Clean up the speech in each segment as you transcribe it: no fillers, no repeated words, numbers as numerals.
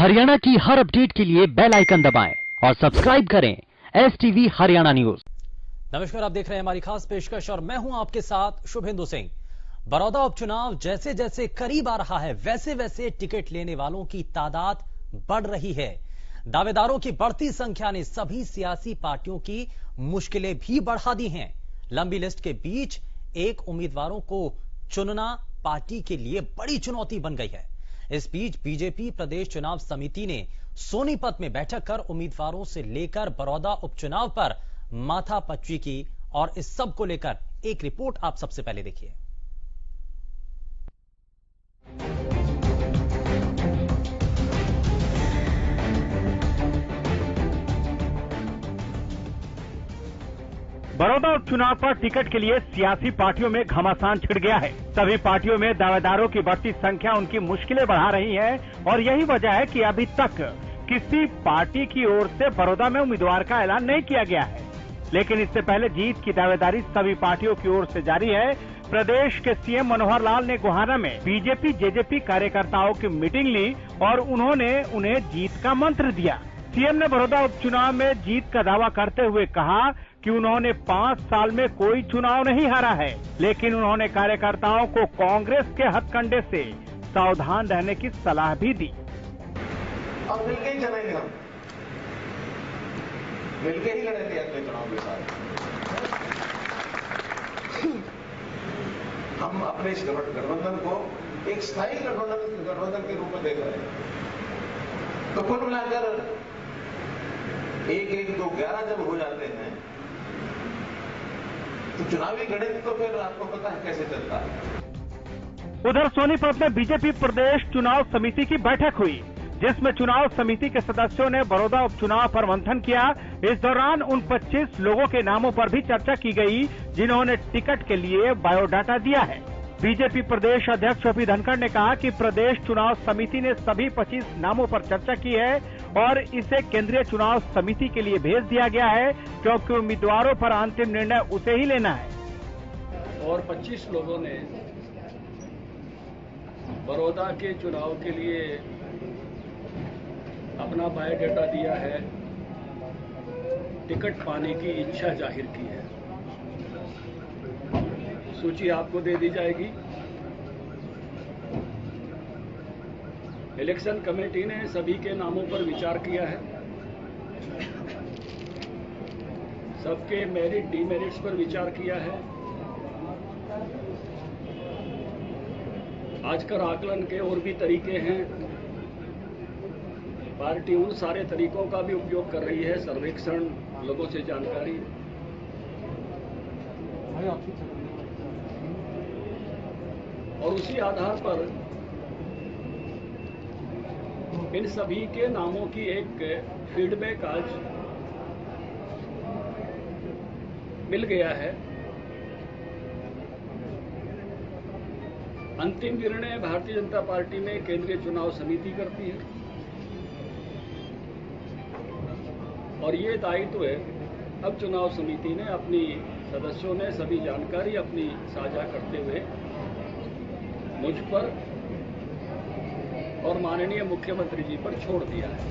हरियाणा की हर अपडेट के लिए बेल आइकन दबाएं और सब्सक्राइब करें STV हरियाणा न्यूज। नमस्कार, आप देख रहे हैं हमारी खास पेशकश और मैं हूं आपके साथ शुभेंदु सिंह। बड़ौदा उपचुनाव जैसे जैसे करीब आ रहा है वैसे वैसे टिकट लेने वालों की तादाद बढ़ रही है। दावेदारों की बढ़ती संख्या ने सभी सियासी पार्टियों की मुश्किलें भी बढ़ा दी हैं। लंबी लिस्ट के बीच एक उम्मीदवारों को चुनना पार्टी के लिए बड़ी चुनौती बन गई है। इस बीच बीजेपी प्रदेश चुनाव समिति ने सोनीपत में बैठक कर उम्मीदवारों से लेकर बड़ौदा उपचुनाव पर माथापच्ची की और इस सब को लेकर एक रिपोर्ट आप सबसे पहले देखिए। बड़ौदा उपचुनाव पर टिकट के लिए सियासी पार्टियों में घमासान छिड़ गया है। सभी पार्टियों में दावेदारों की बढ़ती संख्या उनकी मुश्किलें बढ़ा रही है और यही वजह है कि अभी तक किसी पार्टी की ओर से बड़ौदा में उम्मीदवार का ऐलान नहीं किया गया है। लेकिन इससे पहले जीत की दावेदारी सभी पार्टियों की ओर से जारी है। प्रदेश के सीएम मनोहर लाल ने गोहाना में बीजेपी जेजेपी कार्यकर्ताओं की मीटिंग ली और उन्होंने उन्हें जीत का मंत्र दिया। सीएम ने बड़ौदा उपचुनाव में जीत का दावा करते हुए कहा कि उन्होंने 5 साल में कोई चुनाव नहीं हारा है, लेकिन उन्होंने कार्यकर्ताओं को कांग्रेस के हथकंडे से सावधान रहने की सलाह भी दी। और मिलके ही चलेंगे, हम मिलके ही लड़ेंगे अगले चुनाव के साथ। हम अपने इस गठबंधन को एक स्थायी गठबंधन के रूप में देख रहे हैं। तो कुल मिलाकर 1-1, 2-11 जब हो जाते हैं तो चुनावी गणित तो फिर आपको पता है कैसे चलता है। उधर सोनीपत में बीजेपी प्रदेश चुनाव समिति की बैठक हुई, जिसमें चुनाव समिति के सदस्यों ने बड़ौदा उपचुनाव पर मंथन किया। इस दौरान उन 25 लोगों के नामों पर भी चर्चा की गई जिन्होंने टिकट के लिए बायोडाटा दिया है। बीजेपी प्रदेश अध्यक्ष ओपी धनखड़ ने कहा कि प्रदेश चुनाव समिति ने सभी 25 नामों पर चर्चा की है और इसे केंद्रीय चुनाव समिति के लिए भेज दिया गया है, क्योंकि उम्मीदवारों पर अंतिम निर्णय उसे ही लेना है। और 25 लोगों ने बड़ौदा के चुनाव के लिए अपना बायोडाटा दिया है, टिकट पाने की इच्छा जाहिर की है। सूची आपको दे दी जाएगी। इलेक्शन कमेटी ने सभी के नामों पर विचार किया है, सबके मेरिट डीमेरिट्स पर विचार किया है। आजकल आकलन के और भी तरीके हैं। पार्टी उन सारे तरीकों का भी उपयोग कर रही है, सर्वेक्षण, लोगों से जानकारी। और उसी आधार पर इन सभी के नामों की एक फीडबैक आज मिल गया है। अंतिम निर्णय भारतीय जनता पार्टी में केंद्रीय चुनाव समिति करती है और ये दायित्व है अब चुनाव समिति ने अपनी सदस्यों ने सभी जानकारी अपनी साझा करते हुए मुझ पर और माननीय मुख्यमंत्री जी पर छोड़ दिया है।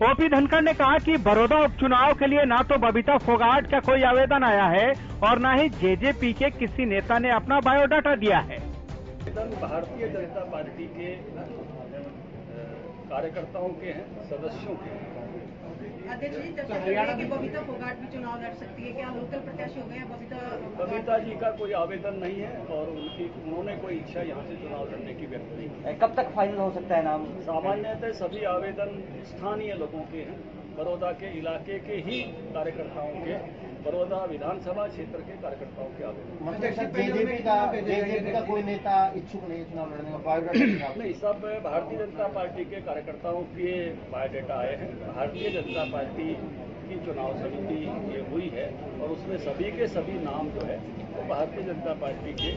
ओपी धनखड़ ने कहा कि बड़ौदा उपचुनाव के लिए ना तो बबीता फोगाट का कोई आवेदन आया है और ना ही जेजेपी के किसी नेता ने अपना बायोडाटा दिया है। भारतीय जनता पार्टी के कार्यकर्ताओं के हैं, सदस्यों के हैं। अध्यक्ष जी, चर्चा चल रही है कि बबीता फोगाट भी चुनाव लड़ सकती है। क्या लोकल प्रत्याशी हो गए हैं बबीता जी का कोई आवेदन नहीं है और उन्होंने कोई इच्छा यहाँ से चुनाव लड़ने की व्यक्त नहीं की। कब तक फाइनल हो सकता है नाम? सामान्यतः सभी आवेदन स्थानीय लोगों के हैं, बड़ौदा के इलाके के ही कार्यकर्ताओं के, बड़ौदा विधानसभा क्षेत्र के कार्यकर्ताओं के आवेदन। जेजेपी का कोई नेता इच्छुक नहीं चुनाव लड़ने का बायोडाटा? नहीं, सब भारतीय जनता पार्टी के कार्यकर्ताओं के बायोडाटा आए हैं। भारतीय जनता पार्टी की चुनाव समिति ये हुई है और उसमें सभी के सभी नाम जो है वो भारतीय जनता पार्टी के।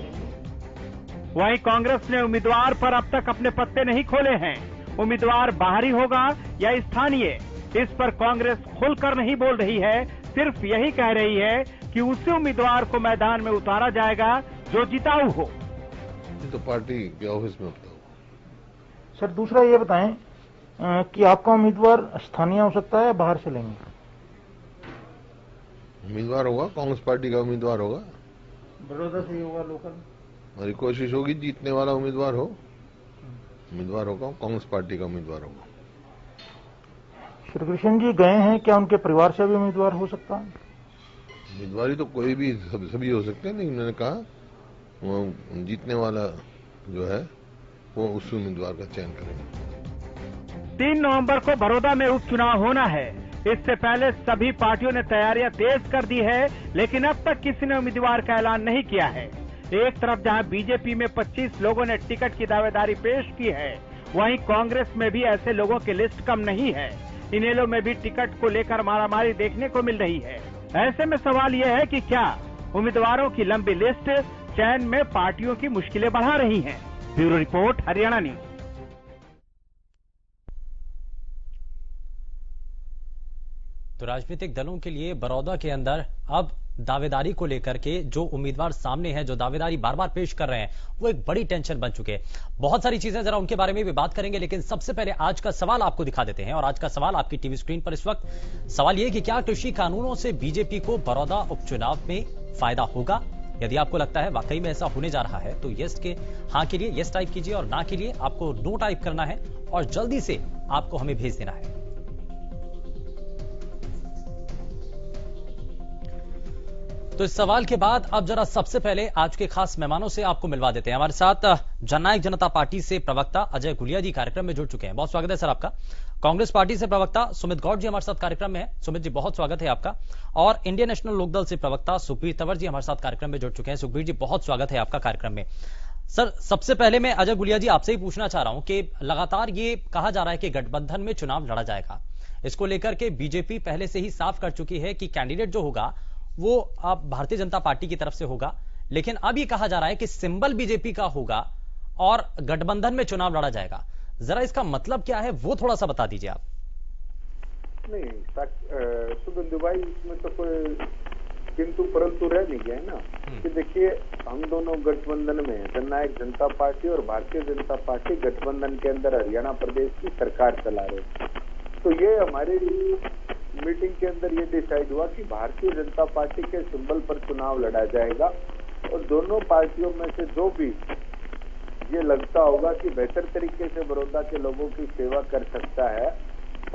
वहीं कांग्रेस ने उम्मीदवार पर अब तक अपने पत्ते नहीं खोले हैं। उम्मीदवार बाहरी होगा या स्थानीय, इस पर कांग्रेस खुलकर नहीं बोल रही है, सिर्फ यही कह रही है कि उसी उम्मीदवार को मैदान में उतारा जाएगा जो जिताऊ हो। तो पार्टी के ऑफिस में होता सर, दूसरा ये बताएं कि आपका उम्मीदवार स्थानीय हो सकता है या बाहर से लेंगे? उम्मीदवार होगा, कांग्रेस पार्टी का उम्मीदवार होगा। बड़ौदा से ही होगा लोकल? हमारी कोशिश होगी जीतने वाला उम्मीदवार होगा, कांग्रेस पार्टी का उम्मीदवार होगा। श्री कृष्ण जी गए हैं, क्या उनके परिवार से भी उम्मीदवार हो सकता है? उम्मीदवारी तो कोई भी सभी हो सकते हैं, लेकिन मैंने कहा वो जीतने वाला जो है वो उस उम्मीदवार का चयन करेंगे। 3 नवंबर को बड़ौदा में उपचुनाव होना है। इससे पहले सभी पार्टियों ने तैयारियां तेज कर दी है, लेकिन अब तक किसी ने उम्मीदवार का ऐलान नहीं किया है। एक तरफ जहां बीजेपी में 25 लोगों ने टिकट की दावेदारी पेश की है, वहीं कांग्रेस में भी ऐसे लोगों की लिस्ट कम नहीं है। इनेलो में भी टिकट को लेकर मारामारी देखने को मिल रही है। ऐसे में सवाल यह है कि क्या उम्मीदवारों की लंबी लिस्ट चयन में पार्टियों की मुश्किलें बढ़ा रही हैं? Bureau report, Haryana news. तो राजनीतिक दलों के लिए बड़ौदा के अंदर अब दावेदारी को लेकर के जो उम्मीदवार सामने हैं, जो दावेदारी बार बार पेश कर रहे हैं, वो एक बड़ी टेंशन बन चुके हैं। बहुत सारी चीजें जरा उनके बारे में भी बात करेंगे, लेकिन सबसे पहले आज का सवाल आपको दिखा देते हैं। और आज का सवाल आपकी टीवी स्क्रीन पर इस वक्त सवाल यह कि क्या कृषि कानूनों से बीजेपी को बड़ौदा उपचुनाव में फायदा होगा? यदि आपको लगता है वाकई में ऐसा होने जा रहा है तो यस के हाँ के लिए यस टाइप कीजिए और ना के लिए आपको नो टाइप करना है और जल्दी से आपको हमें भेज देना है। तो इस सवाल के बाद अब जरा सबसे पहले आज के खास मेहमानों से आपको मिलवा देते हैं। हमारे साथ जननायक जनता पार्टी से प्रवक्ता अजय गुलिया जी कार्यक्रम में जुड़ चुके हैं। बहुत स्वागत है सर आपका। कांग्रेस पार्टी से प्रवक्ता सुमित गौड़ जी हमारे साथ कार्यक्रम में है। सुमित जी बहुत स्वागत है आपका। और इंडियन नेशनल लोकदल से प्रवक्ता सुखबीर तंवर जी हमारे साथ कार्यक्रम में जुड़ चुके हैं। सुखबीर जी बहुत स्वागत है आपका कार्यक्रम में। सर सबसे पहले मैं अजय गुलिया जी आपसे ही पूछना चाह रहा हूं कि लगातार ये कहा जा रहा है कि गठबंधन में चुनाव लड़ा जाएगा। इसको लेकर के बीजेपी पहले से ही साफ कर चुकी है कि कैंडिडेट जो होगा वो अब भारतीय जनता पार्टी की तरफ से होगा, लेकिन अब ये कहा जा रहा है कि सिंबल बीजेपी का होगा और गठबंधन में चुनाव लड़ा जाएगा। जरा इसका मतलब क्या है वो थोड़ा सा बता दीजिए आप। नहीं शुभेंदु भाई, इसमें तो कोई किंतु परंतु रह नहीं गया है ना कि देखिए हम दोनों गठबंधन में जननायक जनता पार्टी और भारतीय जनता पार्टी गठबंधन के अंदर हरियाणा प्रदेश की सरकार चला रहे। तो ये हमारी मीटिंग के अंदर ये डिसाइड हुआ कि भारतीय जनता पार्टी के सिंबल पर चुनाव लड़ा जाएगा और दोनों पार्टियों में से जो भी ये लगता होगा कि बेहतर तरीके से बड़ौदा के लोगों की सेवा कर सकता है,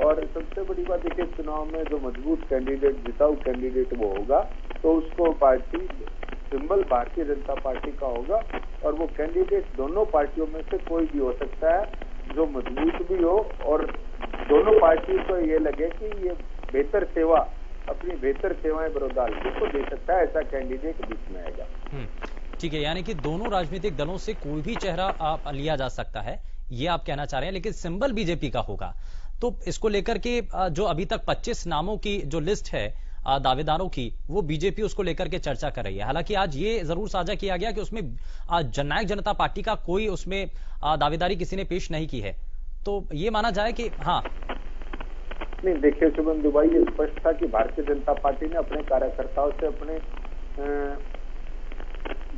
और सबसे बड़ी बात देखिए चुनाव में जो मजबूत कैंडिडेट, जिताऊ कैंडिडेट वो होगा, तो उसको party symbol Bharatiya Janata party का होगा। और वो कैंडिडेट दोनों पार्टियों में से कोई भी हो सकता है, जो मजबूत भी हो और दोनों पार्टियों को ये लगे कि ये बेहतर सेवा, अपनी बेहतर सेवाएं बड़ौदा हल्के को दे सकता है, ऐसा कैंडिडेट बीच में आएगा। ठीक है, यानी कि दोनों राजनीतिक दलों से कोई भी चेहरा लिया जा सकता है, ये आप कहना चाह रहे हैं, लेकिन सिंबल बीजेपी का होगा। तो इसको लेकर के जो अभी तक 25 नामों की जो लिस्ट है दावेदारों की, वो बीजेपी उसको लेकर के चर्चा कर रही है। हालांकि आज ये जरूर साझा किया गया कि उसमें जननायक जनता पार्टी का कोई उसमें दावेदारी किसी ने पेश नहीं की है। तो ये माना जाए कि हाँ नहीं, देखिए शुभेंदु भाई, ये स्पष्ट था कि भारतीय जनता पार्टी ने अपने कार्यकर्ताओं से अपने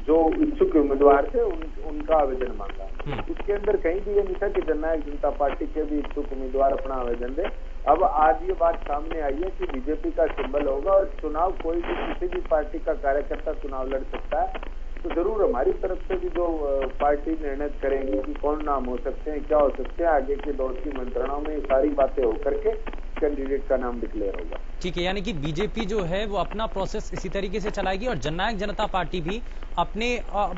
जो इच्छुक उम्मीदवार थे उनका आवेदन मांगा। इसके अंदर कहीं भी ये नहीं था कि जननायक जनता पार्टी के भी इच्छुक उम्मीदवार अपना आवेदन दे। अब आज ये बात सामने आई है कि बीजेपी का सिंबल होगा और चुनाव कोई भी किसी भी पार्टी का कार्यकर्ता चुनाव लड़ सकता है। तो जरूर हमारी तरफ से भी जो पार्टी निर्णय करेंगी कि कौन नाम हो सकते हैं, क्या हो सकते हैं, आगे के दौर की मंत्रणाओं में सारी बातें होकर के कैंडिडेट का नाम डिक्लेयर होगा। ठीक है, यानी कि बीजेपी जो है वो अपना प्रोसेस इसी तरीके से चलाएगी और जननायक जनता पार्टी भी अपने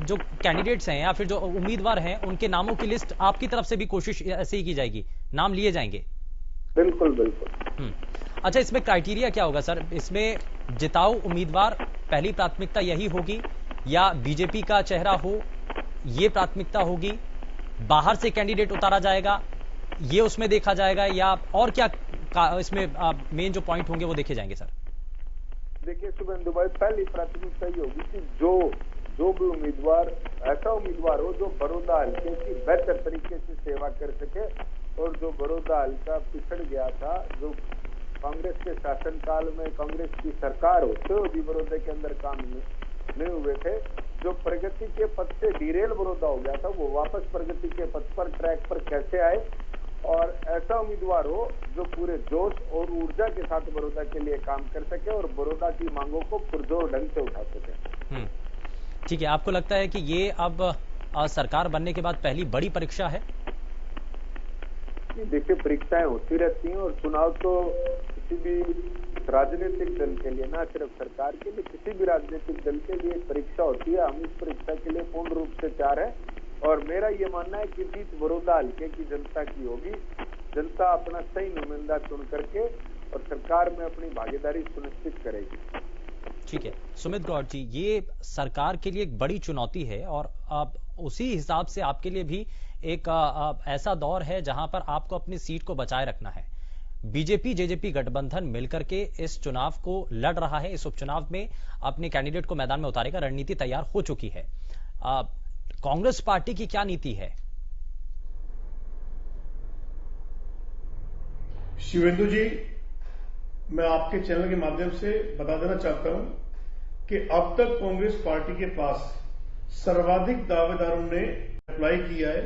जो कैंडिडेट्स हैं या फिर जो उम्मीदवार हैं उनके नामों की लिस्ट आपकी तरफ से भी कोशिश ऐसे ही की जाएगी, नाम लिए जाएंगे। बिल्कुल बिल्कुल। अच्छा, इसमें क्राइटेरिया क्या होगा सर? इसमें जिताऊ उम्मीदवार पहली प्राथमिकता यही होगी या बीजेपी का चेहरा हो ये प्राथमिकता होगी? बाहर से कैंडिडेट उतारा जाएगा ये उसमें देखा जाएगा, या और क्या इसमें मेन जो पॉइंट होंगे वो देखे जाएंगे सर? देखिए शुभेंदु भाई, पहली प्राथमिकता ये होगी कि जो भी उम्मीदवार ऐसा उम्मीदवार हो जो बड़ौदा हल्के की बेहतर तरीके से सेवा कर सके और जो बड़ौदा हल्का पिछड़ गया था, जो कांग्रेस के शासनकाल में कांग्रेस की सरकार होते हुए भी बड़ौदा के अंदर काम नहीं हुए थे, जो प्रगति के पथ से डिरेल बड़ौदा हो गया था, वो वापस प्रगति के पथ पर ट्रैक पर कैसे आए, और ऐसा उम्मीदवार हो जो पूरे जोश और ऊर्जा के साथ बड़ौदा के लिए काम कर सके और बड़ौदा की मांगों को पुरजोर ढंग से उठा सके। ठीक है, आपको लगता है कि ये अब सरकार बनने के बाद पहली बड़ी परीक्षा है? देखिए, परीक्षाएं होती रहती हैं और चुनाव तो किसी भी राजनीतिक दल के लिए, ना सिर्फ सरकार के लिए, किसी भी राजनीतिक दल के लिए एक परीक्षा होती है। हम इस परीक्षा के लिए पूर्ण रूप से तैयार है और मेरा ये मानना है कि जीत बड़ौदा हल्के की जनता की होगी। जनता अपना सही नुमाइंदा चुन करके और सरकार में अपनी भागीदारी सुनिश्चित करेगी। ठीक है, सुमित गौड़ जी, ये सरकार के लिए एक बड़ी चुनौती है और उसी हिसाब से आपके लिए भी एक ऐसा दौर है जहां पर आपको अपनी सीट को बचाए रखना है। बीजेपी जेजेपी गठबंधन मिलकर के इस चुनाव को लड़ रहा है। इस उपचुनाव में अपने कैंडिडेट को मैदान में उतारेगा, रणनीति तैयार हो चुकी है। कांग्रेस पार्टी की क्या नीति है? शिवेंदु जी, मैं आपके चैनल के माध्यम से बता देना चाहता हूं कि अब तक कांग्रेस पार्टी के पास सर्वाधिक दावेदारों ने अप्लाई किया है।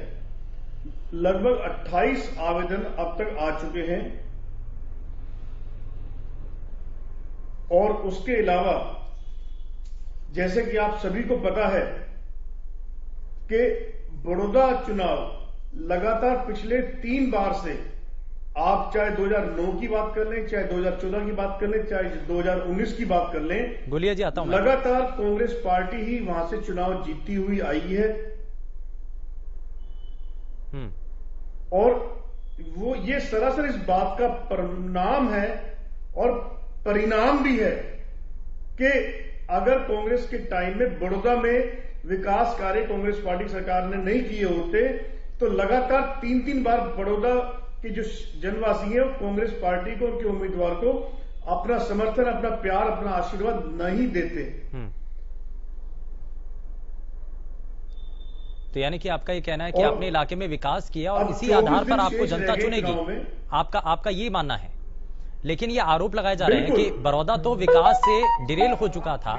लगभग 28 आवेदन अब तक आ चुके हैं और उसके अलावा जैसे कि आप सभी को पता है कि बड़ौदा चुनाव लगातार पिछले 3 बार से, आप चाहे 2009 की बात कर लें, चाहे 2014 की बात कर लें, चाहे 2019 की बात कर लें, गुलिया जी आता हूं, लगातार कांग्रेस पार्टी ही वहां से चुनाव जीतती हुई आई है। और वो ये सरासर इस बात का परिणाम है और परिणाम भी है कि अगर कांग्रेस के टाइम में बड़ौदा में विकास कार्य कांग्रेस पार्टी सरकार ने नहीं किए होते तो लगातार 3-3 बार बड़ौदा के जो जनवासी हैं वो कांग्रेस पार्टी को, उनके उम्मीदवार को अपना समर्थन, अपना प्यार, अपना आशीर्वाद नहीं देते। तो यानी कि आपका ये कहना है कि आपने इलाके में विकास किया और इसी आधार पर आपको जनता चुनेगी, आपका ये मानना है। लेकिन ये आरोप लगाए जा रहे हैं कि बड़ौदा तो विकास से डिरेल हो चुका था,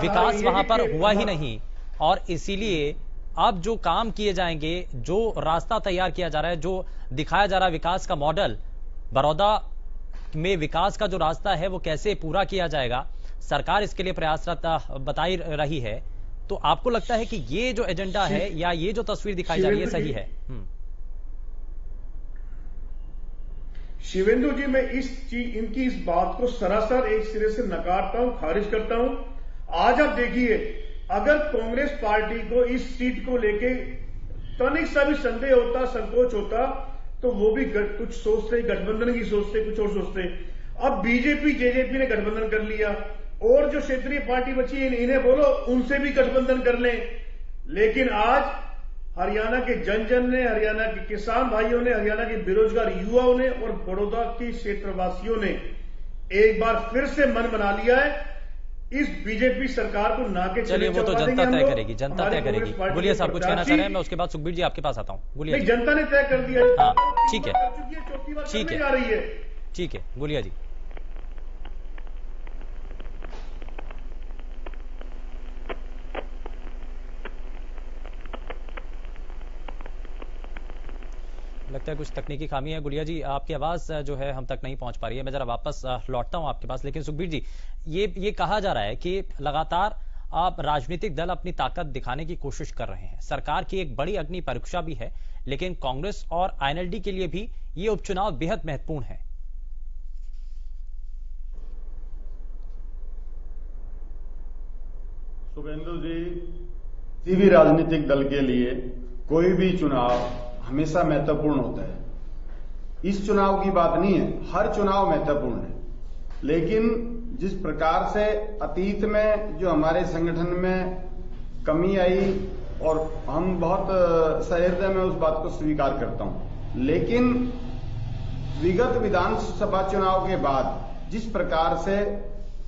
विकास वहां पर हुआ ही नहीं और इसीलिए अब जो काम किए जाएंगे, जो रास्ता तैयार किया जा रहा है, जो दिखाया जा रहा है विकास का मॉडल, बड़ौदा में विकास का जो रास्ता है वो कैसे पूरा किया जाएगा, सरकार इसके लिए प्रयासरत बताई रही है। तो आपको लगता है कि ये जो एजेंडा है या ये जो तस्वीर दिखाई जा रही है सही है? शिवेंदु जी, मैं इनकी इस बात को सरासर एक सिरे से नकारता हूं, खारिज करता हूं। आज आप देखिए, अगर कांग्रेस पार्टी को इस सीट को लेके तनिक सा भी संदेह होता, संकोच होता, तो वो भी कुछ सोचते, गठबंधन की सोचते, कुछ और सोचते। अब बीजेपी जेजेपी ने गठबंधन कर लिया और जो क्षेत्रीय पार्टी बची है इन्हें बोलो उनसे भी गठबंधन कर लें। लेकिन आज हरियाणा के जन ने, हरियाणा के किसान भाइयों ने, हरियाणा के बेरोजगार युवाओं ने और बड़ौदा के क्षेत्रवासियों ने एक बार फिर से मन बना लिया है इस बीजेपी सरकार को ना के। चलिए, वो तो जनता तय करेगी, जनता तय करेगी। गुलिया साहब कुछ कहना चाह रहे हैं, मैं उसके बाद सुखबीर जी आपके पास आता हूं। गुलिया जी, जनता ने तय कर दिया। हाँ, ठीक है, ठीक है, ठीक है, गुलिया जी। लगता है कुछ तकनीकी खामी है। गुलिया जी, आपकी आवाज जो है हम तक नहीं पहुंच पा रही है। मैं जरा वापस लौटता हूं आपके पास। लेकिन सुखबीर जी, ये कहा जा रहा है कि लगातार आप राजनीतिक दल अपनी ताकत दिखाने की कोशिश कर रहे हैं। सरकार की एक बड़ी अग्नि परीक्षा भी है, लेकिन कांग्रेस और आईएनएलडी के लिए भी ये उपचुनाव बेहद महत्वपूर्ण है। शुभेंदु जी, किसी भी राजनीतिक दल के लिए कोई भी चुनाव हमेशा महत्वपूर्ण होता है। इस चुनाव की बात नहीं है, हर चुनाव महत्वपूर्ण है। लेकिन जिस प्रकार से अतीत में जो हमारे संगठन में कमी आई और हम बहुत सहृदय में उस बात को स्वीकार करता हूं, लेकिन विगत विधानसभा चुनाव के बाद जिस प्रकार से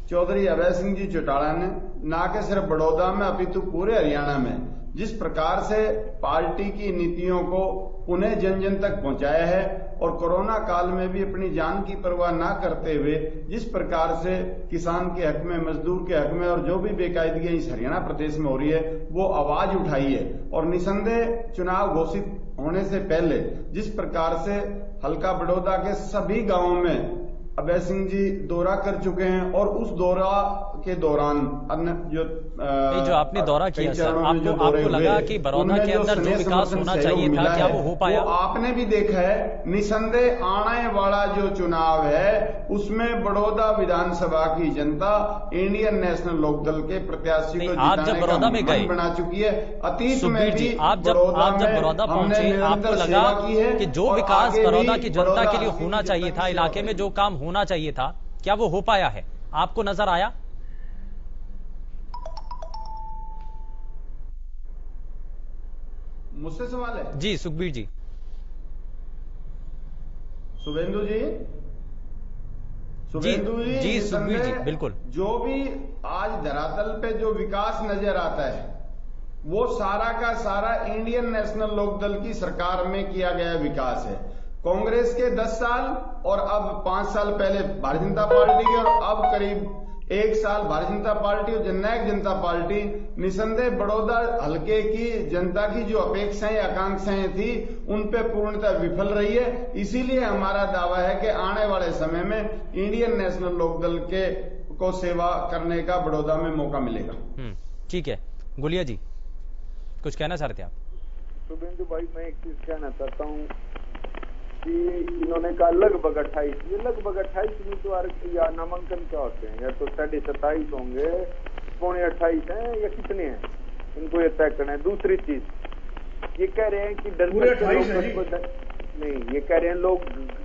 चौधरी अभय सिंह जी चौटाला ने न कि सिर्फ बड़ौदा में अपितु पूरे हरियाणा में जिस प्रकार से पार्टी की नीतियों को पुनः जन जन तक पहुंचाया है और कोरोना काल में भी अपनी जान की परवाह न करते हुए जिस प्रकार से किसान के हक में, मजदूर के हक में और जो भी बेकायदगियां इस हरियाणा प्रदेश में हो रही है वो आवाज उठाई है और निसंदेह चुनाव घोषित होने से पहले जिस प्रकार से हल्का बड़ौदा के सभी गांवों में अभय सिंह जी दौरा कर चुके हैं और उस दौरा के दौरान अन्य जो आपने दौरा किया सर, आपको लगा कि बड़ौदा के अंदर जो विकास होना चाहिए था, क्या वो हो पाया? आपने भी देखा है, निसंदेह आने वाला जो चुनाव है उसमें बड़ौदा विधानसभा की जनता इंडियन नेशनल लोकदल के प्रत्याशी को जिताने का मन बना चुकी है। अतीत में भी आप जब बड़ौदा पहुंचे, आपको लगा कि जो विकास बड़ौदा की जनता के लिए होना चाहिए था, इलाके में जो काम होना चाहिए था, क्या वो हो पाया है? आपको नजर आया? मुझसे सवाल है जी सुखबीर जी। शुभेंदु जी, जी सुखबीर जी, बिल्कुल। जो भी आज धरातल पे जो विकास नजर आता है वो सारा का सारा इंडियन नेशनल लोकदल की सरकार में किया गया विकास है। कांग्रेस के 10 साल और अब 5 साल पहले भारतीय जनता पार्टी के और अब करीब 1 साल भारतीय जनता पार्टी और जननायक जनता पार्टी निसंदेह बड़ौदा हलके की जनता की जो अपेक्षाएं आकांक्षाएं थी उन पे पूर्णतः विफल रही है। इसीलिए हमारा दावा है कि आने वाले समय में इंडियन नेशनल लोकदल के को सेवा करने का बड़ौदा में मौका मिलेगा। ठीक है, गुलिया जी कुछ कहना चाह रहे थे आप? शुभेंदु भाई, मैं एक चीज कहना चाहता हूँ कि इन्होंने कहा लगभग 28 उम्मीदवार या नामांकन क्या होते हैं, या तो 27.5 होंगे, 27.5 हैं या कितने हैं, इनको ये तय करना है। दूसरी चीज ये कह रहे हैं कि डर नहीं, ये कह रहे हैं लोग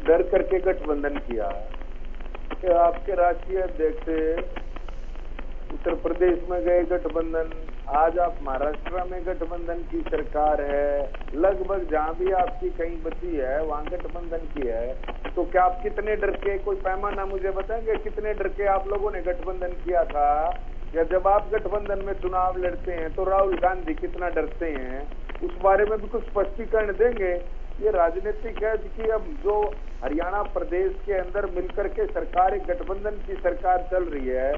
डर करके गठबंधन किया। आपके राष्ट्रीय अध्यक्ष उत्तर प्रदेश में गए गठबंधन, आज आप महाराष्ट्र में गठबंधन की सरकार है, लगभग जहां भी आपकी कहीं बची है वहां गठबंधन की है। तो क्या आप कितने डर के, कोई पैमाना मुझे बताएंगे कितने डर के आप लोगों ने गठबंधन किया था? या जब आप गठबंधन में चुनाव लड़ते हैं तो राहुल गांधी कितना डरते हैं, उस बारे में भी कुछ स्पष्टीकरण देंगे? ये राजनीतिक है कि अब जो हरियाणा प्रदेश के अंदर मिलकर के सरकार, एक गठबंधन की सरकार चल रही है,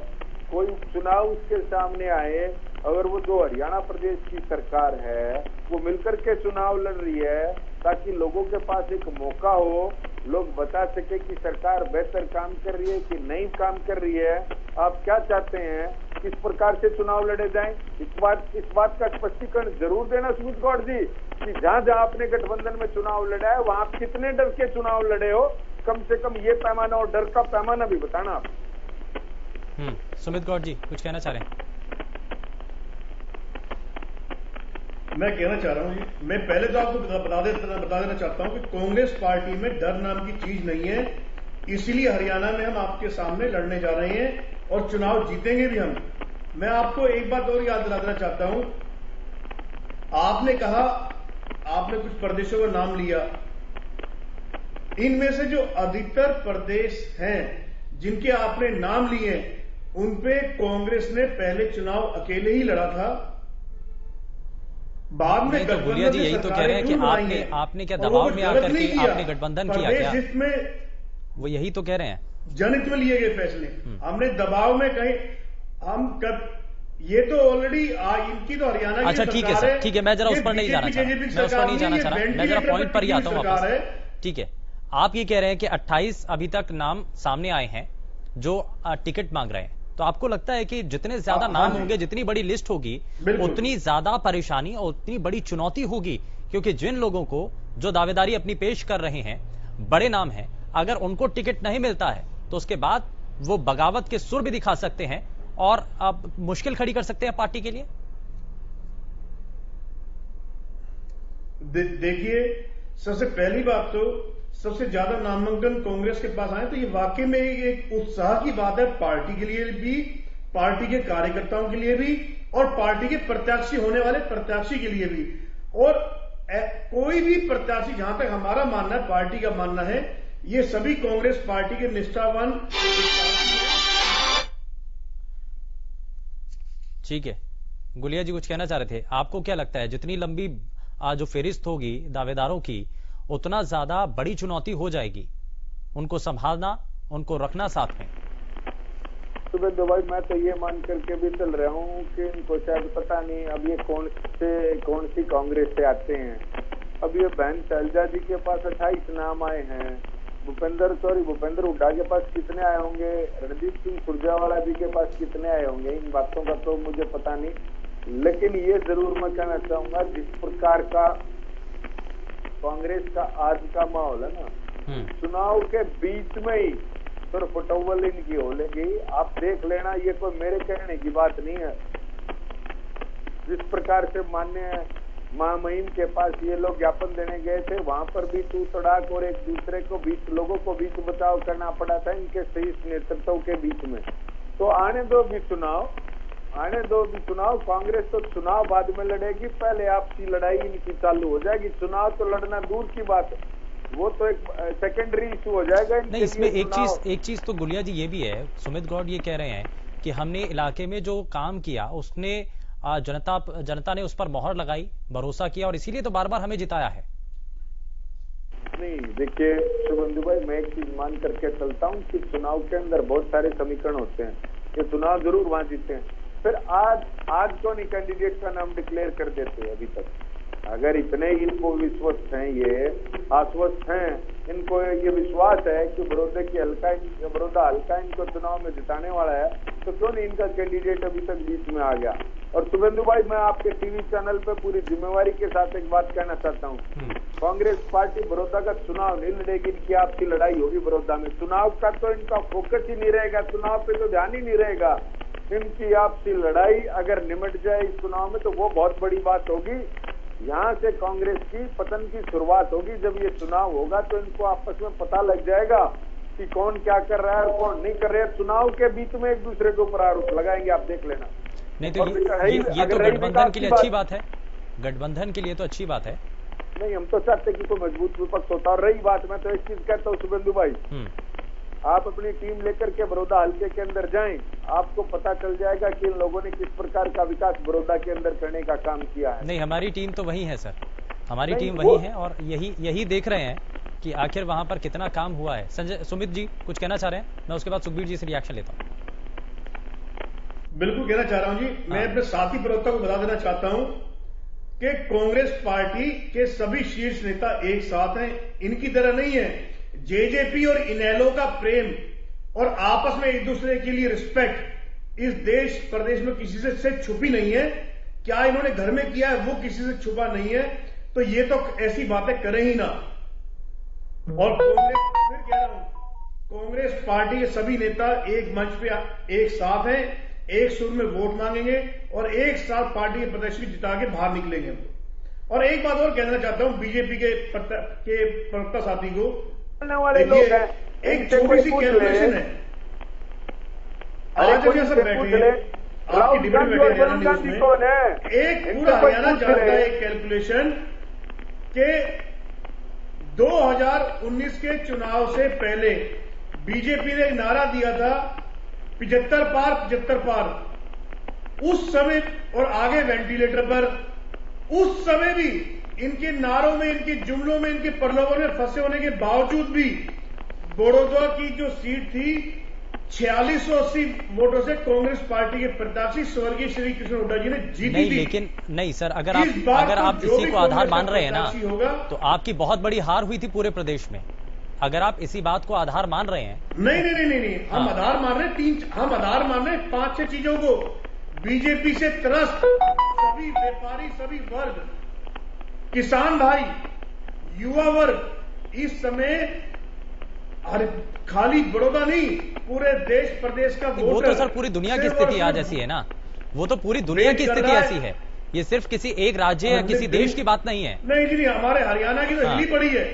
कोई चुनाव उसके सामने आए, अगर वो जो हरियाणा प्रदेश की सरकार है वो मिलकर के चुनाव लड़ रही है ताकि लोगों के पास एक मौका हो, लोग बता सके कि सरकार बेहतर काम कर रही है कि नहीं काम कर रही है। आप क्या चाहते हैं, किस प्रकार से चुनाव लड़े जाएं? इस बात का स्पष्टीकरण जरूर देना सुमित गौड़ जी कि जहां जहां आपने गठबंधन में चुनाव लड़ा है वहां आप कितने डर के चुनाव लड़े हो, कम से कम ये पैमाना और डर का पैमाना भी बताना आप। सुमित गौड़ जी कुछ कहना चाह रहे हैं? मैं कहना चाह रहा हूं, मैं पहले तो आपको बता देना चाहता हूं कि कांग्रेस पार्टी में डर नाम की चीज नहीं है, इसीलिए हरियाणा में हम आपके सामने लड़ने जा रहे हैं और चुनाव जीतेंगे भी हम। मैं आपको एक बात और याद दिला देना चाहता हूं, आपने कहा, आपने कुछ प्रदेशों का नाम लिया, इनमें से जो अधिकतर प्रदेश हैं जिनके आपने नाम लिए उनपे कांग्रेस ने पहले चुनाव अकेले ही लड़ा था, बाद में तो गुलिया जी यही तो कह रहे हैं कि आपने क्या दबाव में आकर के आपने गठबंधन किया क्या? वो यही तो कह रहे हैं, जनहित में लिए गए फैसले हमने दबाव में कहीं हम ये तो ऑलरेडी इनकी तो हरियाणा। अच्छा ठीक है सर, ठीक है, मैं जरा उस पर नहीं जाना चाह रहा, मैं जरा पॉइंट पर ही आता हूं वापस। ठीक है, आप ये कह रहे हैं कि 28 अभी तक नाम सामने आए हैं जो टिकट मांग रहे हैं, तो आपको लगता है कि जितने ज्यादा नाम होंगे, जितनी बड़ी लिस्ट होगी, उतनी ज्यादा परेशानी और उतनी बड़ी चुनौती होगी? क्योंकि जिन लोगों को जो दावेदारी अपनी पेश कर रहे हैं, बड़े नाम हैं, अगर उनको टिकट नहीं मिलता है तो उसके बाद वो बगावत के सुर भी दिखा सकते हैं और अब मुश्किल खड़ी कर सकते हैं पार्टी के लिए। देखिए, सबसे पहली बात तो सबसे ज्यादा नामांकन कांग्रेस के पास आए तो ये वाकई में एक उत्साह की बात है, पार्टी के लिए भी, पार्टी के कार्यकर्ताओं के लिए भी और पार्टी के प्रत्याशी होने वाले प्रत्याशी के लिए भी। और कोई भी प्रत्याशी, जहां तक हमारा मानना है, पार्टी का मानना है, ये सभी कांग्रेस पार्टी के निष्ठावान। ठीक है, गुलिया जी कुछ कहना चाह रहे थे, आपको क्या लगता है जितनी लंबी जो फेरिस्त होगी दावेदारों की, उतना ज्यादा बड़ी चुनौती हो जाएगी उनको संभालना, उनको रखना साथ में? शुभेंदु भाई, मैं तो ये मान करके भी चल रहा हूँ कि इनको शायद पता नहीं अब ये कौन सी कांग्रेस से आते हैं। अब ये बहन शैलजा जी के पास 28 नाम आए हैं, भूपेंद्र हुड्डा के पास कितने आए होंगे, रणदीप सिंह सुरजेवाला जी के पास कितने आए होंगे, इन बातों का तो मुझे पता नहीं। लेकिन ये जरूर मैं कहना चाहूंगा, जिस प्रकार का कांग्रेस का आज का माहौल है ना, चुनाव के बीच में ही तो फुटबॉल इनकी हो लेगी। आप देख लेना, ये कोई मेरे कहने की बात नहीं है। जिस प्रकार से माननीय महामहिम के पास ये लोग ज्ञापन देने गए थे, वहां पर भी तू तड़ाक और एक दूसरे को बीच लोगों को बीच बचाव करना पड़ा था इनके सही नेतृत्व के बीच में। तो आने दो भी चुनाव। कांग्रेस तो चुनाव बाद में लड़ेगी, पहले आपसी लड़ाई इनकी चालू हो जाएगी। चुनाव तो लड़ना दूर की बात है, वो तो एक सेकेंडरी इशू हो जाएगा। नहीं, इसमें एक चीज तो गुलिया जी ये भी है, सुमित गौड़ ये कह रहे हैं कि हमने इलाके में जो काम किया उसने जनता ने उस पर मोहर लगाई, भरोसा किया और इसीलिए तो बार बार हमें जिताया है। नहीं देखिए शुभेंदु भाई, मैं एक चीज मान करके चलता हूँ कि चुनाव के अंदर बहुत सारे समीकरण होते हैं। ये चुनाव जरूर वहां जीते हैं, फिर आज तो नहीं कैंडिडेट का नाम डिक्लेयर कर देते अभी तक। अगर इतने इनको विश्वस्त हैं, ये आश्वस्त हैं, इनको ये विश्वास है कि बड़ौदा हल्का इनको चुनाव में जिताने वाला है, तो क्यों नहीं इनका कैंडिडेट अभी तक बीच में आ गया। और शुभेंदु भाई, मैं आपके टीवी चैनल पे पूरी जिम्मेवारी के साथ एक बात कहना चाहता हूँ, कांग्रेस पार्टी बड़ौदा का चुनाव नहीं लड़ेगी, इनकी आपसी लड़ाई होगी बड़ौदा में। चुनाव का तो इनका फोकस ही नहीं रहेगा, चुनाव पे तो ध्यान ही नहीं रहेगा। इनकी आपसी लड़ाई अगर निमट जाए इस चुनाव में तो वो बहुत बड़ी बात होगी। यहाँ से कांग्रेस की पतन की शुरुआत होगी। जब ये चुनाव होगा तो इनको आपस में पता लग जाएगा कि कौन क्या कर रहा है और कौन नहीं कर रहा है। चुनाव के बीच में एक दूसरे के ऊपर आरोप लगाएंगे, आप देख लेना। नहीं तो ये तो गठबंधन के लिए अच्छी बात है, गठबंधन के लिए तो अच्छी बात है। नहीं, हम तो चाहते कि कोई मजबूत विपक्ष होता। और रही बात, मैं तो एक चीज कहता हूँ शुभेंदु भाई, आप अपनी टीम लेकर के बड़ौदा हल्के के अंदर जाएं, आपको पता चल जाएगा कि इन लोगों ने किस प्रकार का विकास बड़ौदा के अंदर करने का काम किया है। नहीं, हमारी टीम तो वही है सर, हमारी टीम वही है और यही देख रहे हैं कि आखिर वहां पर कितना काम हुआ है। संजय, सुमित जी कुछ कहना चाह रहे हैं, मैं उसके बाद सुखबीर जी से रिएक्शन लेता हूँ। बिल्कुल कहना चाह रहा हूं जी, मैं अपने साथी प्रवक्ता को बता देना चाहता हूं कि कांग्रेस पार्टी के सभी शीर्ष नेता एक साथ हैं। इनकी तरह नहीं है। जेजेपी और इनेलो का प्रेम और आपस में एक दूसरे के लिए रिस्पेक्ट इस देश प्रदेश में किसी से छुपी नहीं है। क्या इन्होंने घर में किया है वो किसी से छुपा नहीं है, तो ये तो ऐसी बातें करें ही ना। और कांग्रेस, फिर कह रहा हूं, कांग्रेस पार्टी के सभी नेता एक मंच पे एक साथ हैं, एक सुर में वोट मांगेंगे और एक साथ पार्टी के प्रत्याशी जिता के बाहर निकलेंगे। और एक बात और कहना चाहता हूं बीजेपी के प्रवक्ता साथी को, वाले लोग हैं, एक छोटी सी कैलकुलेशन है। आज जब सब बैठे हैं, आपकी डिबेट में बैठे हैं न्यूज में, एक पूरा हरियाणा जानता है एक कैलकुलेशन के 2019 के चुनाव से पहले बीजेपी ने नारा दिया था 75 पार। उस समय और आगे वेंटिलेटर पर, उस समय भी इनके नारों में, इनके जुमलों में, इनके प्रलोभन में फंसे होने के बावजूद भी बड़ौदा की जो सीट थी 4680 वोटों से कांग्रेस पार्टी के प्रत्याशी स्वर्गीय श्री कृष्ण हुड्डा जी ने जीती थी। लेकिन नहीं सर, अगर आप इसी को आधार मान रहे हैं ना, तो आपकी बहुत बड़ी हार हुई थी पूरे प्रदेश में। अगर आप इसी बात को आधार मान रहे हैं। नहीं, हम आधार मान रहे हैं हम आधार मान रहे हैं 5-6 चीजों को। बीजेपी से त्रस्त सभी व्यापारी, सभी वर्ग, किसान भाई, युवा वर्ग इस समय खाली बड़ौदा नहीं, पूरे देश प्रदेश का वोटर। वो तो सर पूरी दुनिया की स्थिति आज ऐसी है ना, वो तो पूरी दुनिया की स्थिति ऐसी है। ये सिर्फ किसी एक राज्य या किसी देश की बात नहीं है। नहीं जी, हमारे हरियाणा की तो हिली पड़ी है।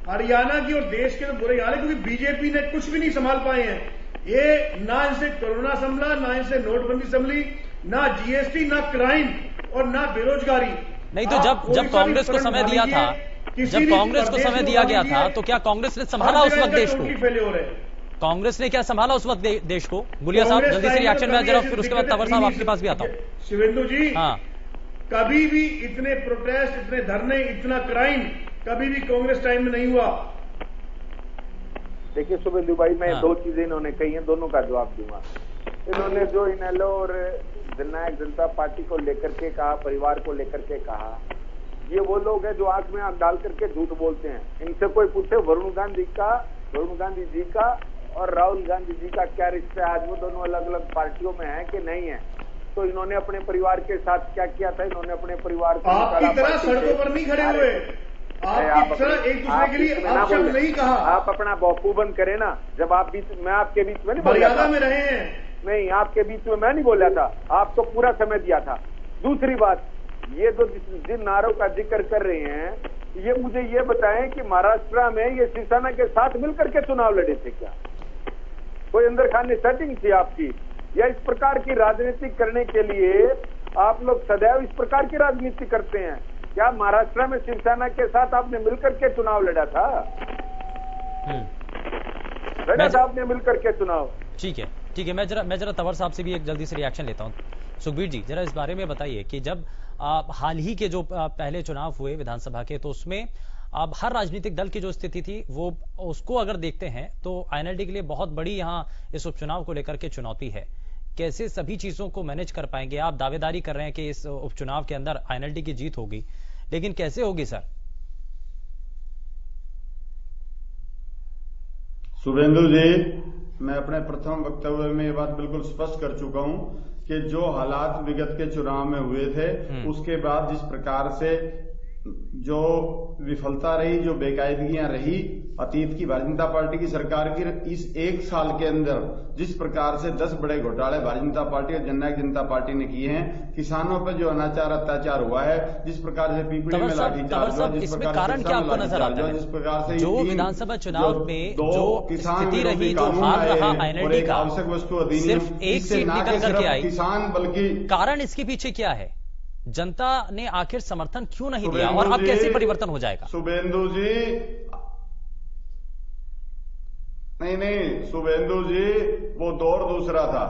हरियाणा की और देश के तो बुरे हाल है, क्योंकि बीजेपी ने कुछ भी नहीं संभाल पाए हैं। ये ना इनसे कोरोना संभला, ना इनसे नोटबंदी संभली, ना जीएसटी, ना क्राइम और ना बेरोजगारी। नहीं तो जब कांग्रेस को समय दिया था, जब कांग्रेस को समय दिया गया था, तो क्या कांग्रेस ने संभाला उस वक्त देश को? कांग्रेस ने क्या संभाला उस वक्त देश को? गुलिया साहब जल्दी से रिएक्शन में जरा, फिर उसके बाद तंवर साहब आपके पास भी आता हूं। शिवेंदु जी, हाँ, कभी भी इतने प्रोटेस्ट, इतने धरने, इतना क्राइम कभी भी कांग्रेस टाइम में नहीं हुआ। देखिए शुभेंदु भाई, मैं 2 चीजें इन्होंने कही हैं, दोनों का जवाब दूंगा। इन्होंने जो इनेलो और जननायक जनता पार्टी को लेकर के कहा, परिवार को लेकर के कहा, ये वो लोग हैं जो आंख में आंख डाल करके झूठ बोलते हैं। इनसे कोई पूछे वरुण गांधी जी का और राहुल गांधी जी का क्या रिश्ता है, आज वो दोनों अलग अलग पार्टियों में हैं कि नहीं है, तो इन्होंने अपने परिवार के साथ क्या किया था, इन्होंने अपने परिवार को आपकी तरह सड़कों पर नहीं खड़े हुए, आपकी तरह एक दूसरे के लिए अपशब्द नहीं कहा। आप अपना बौकू बंद करें ना, जब आप मैं आपके बीच में नहीं बोला मर्यादा में रहे हैं। नहीं, आपके बीच में मैं नहीं बोला था, आप तो पूरा समय दिया था। दूसरी बात, ये तो जिन नारों का जिक्र कर रहे हैं, ये मुझे ये बताएं कि महाराष्ट्र में ये शिवसेना के साथ मिलकर के चुनाव लड़े थे क्या? कोई अंदर खाने सेटिंग थी आपकी, या इस प्रकार की राजनीति करने के लिए आप लोग सदैव इस प्रकार की राजनीति करते हैं क्या? महाराष्ट्र में शिवसेना के साथ आपने मिलकर के चुनाव लड़ा था? आपने मिलकर के चुनाव। ठीक है, मैं जरा तंवर साहब से भी एक जल्दी से रिएक्शन लेता हूं। सुखबीर जी, जरा इस बारे में बताइए कि जब हाल ही के जो पहले चुनाव हुए विधानसभा के, तो उसमें अब हर राजनीतिक दल की जो स्थिति थी वो उसको अगर देखते हैं तो आईएनएलडी के लिए बहुत बड़ी यहाँ इस उपचुनाव को लेकर के चुनौती है। कैसे सभी चीजों को मैनेज कर पाएंगे? आप दावेदारी कर रहे हैं कि इस उपचुनाव के अंदर आईएनएलडी की जीत होगी, लेकिन कैसे होगी सर? शुभेंदु जी, मैं अपने प्रथम वक्तव्य में ये बात बिल्कुल स्पष्ट कर चुका हूं कि जो हालात विगत के चुनाव में हुए थे, उसके बाद जिस प्रकार से जो विफलता रही, जो बेकायदगियां रही अतीत की भारतीय जनता पार्टी की सरकार की, इस एक साल के अंदर जिस प्रकार से 10 बड़े घोटाले भारतीय जनता पार्टी और जननायक जनता पार्टी ने किए हैं, किसानों पर जो अनाचार अत्याचार हुआ है, जिस प्रकार से पीपड़ी में लाठीचार्ज हुआ, जिस प्रकार कारण क्या आपको नजर आता है? जिस प्रकार से जो विधानसभा चुनाव में जो स्थिति रही, जो हाल रहा आईएनएलडी का, आवश्यक वस्तु अधिनियम, सिर्फ एक सीट निकल करके आई, किसान बल्कि कारण इसके पीछे क्या है? जनता ने आखिर समर्थन क्यों नहीं दिया और अब कैसे परिवर्तन हो जाएगा? शुभेंदु जी, नहीं शुभेंदु जी, वो दौर दूसरा था।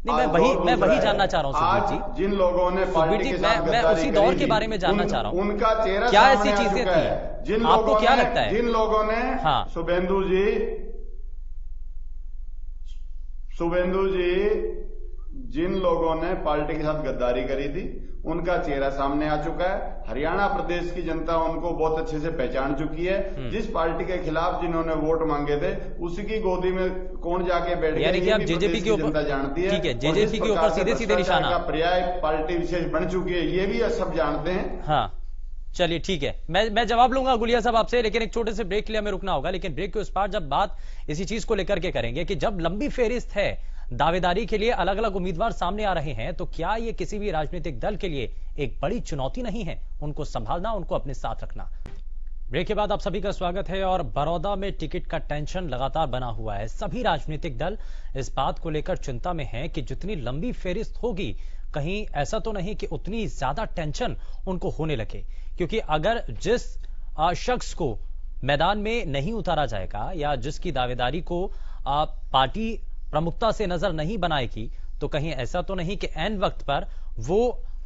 नहीं, मैं वही जानना चाह रहा हूं सुखबीर जी। जिन लोगों ने पार्टी के साथ मैं उसी दौर के बारे में जानना चाह रहा हूं। उनका चेहरा क्या ऐसी चीजें थी? आपको क्या लगता है? जिन लोगों ने, शुभेंदु जी, जिन लोगों ने पार्टी के साथ गद्दारी करी थी, उनका चेहरा सामने आ चुका है। हरियाणा प्रदेश की जनता उनको बहुत अच्छे से पहचान चुकी है। जिस पार्टी के खिलाफ जिन्होंने वोट मांगे थे, उसी गोदी में कौन जाके बैठ गया, यानी कि आप जेजेपी के ऊपर जानती है। ठीक है, जेजेपी के ऊपर सीधे निशाना का पर्याय पार्टी विशेष बन चुकी है, ये भी सब जानते हैं। हाँ, चलिए ठीक है, मैं जवाब लूंगा गुलिया साहब आपसे, लेकिन एक छोटे से ब्रेक के लिए हमें रुकना होगा। लेकिन ब्रेक के उस पार जब बात इसी चीज को लेकर के करेंगे कि जब लंबी फेहरिस्त है, दावेदारी के लिए अलग अलग उम्मीदवार सामने आ रहे हैं, तो क्या ये किसी भी राजनीतिक दल के लिए एक बड़ी चुनौती नहीं है उनको संभालना, उनको अपने साथ रखना? ब्रेक के बाद आप सभी का स्वागत है। और बड़ौदा में टिकट का टेंशन लगातार बना हुआ है। सभी राजनीतिक दल इस बात को लेकर चिंता में हैं कि जितनी लंबी फेहरिस्त होगी, कहीं ऐसा तो नहीं कि उतनी ज्यादा टेंशन उनको होने लगे, क्योंकि अगर जिस शख्स को मैदान में नहीं उतारा जाएगा या जिसकी दावेदारी को पार्टी प्रमुखता से नजर नहीं बनाएगी, तो कहीं ऐसा तो नहीं कि ऐन वक्त पर वो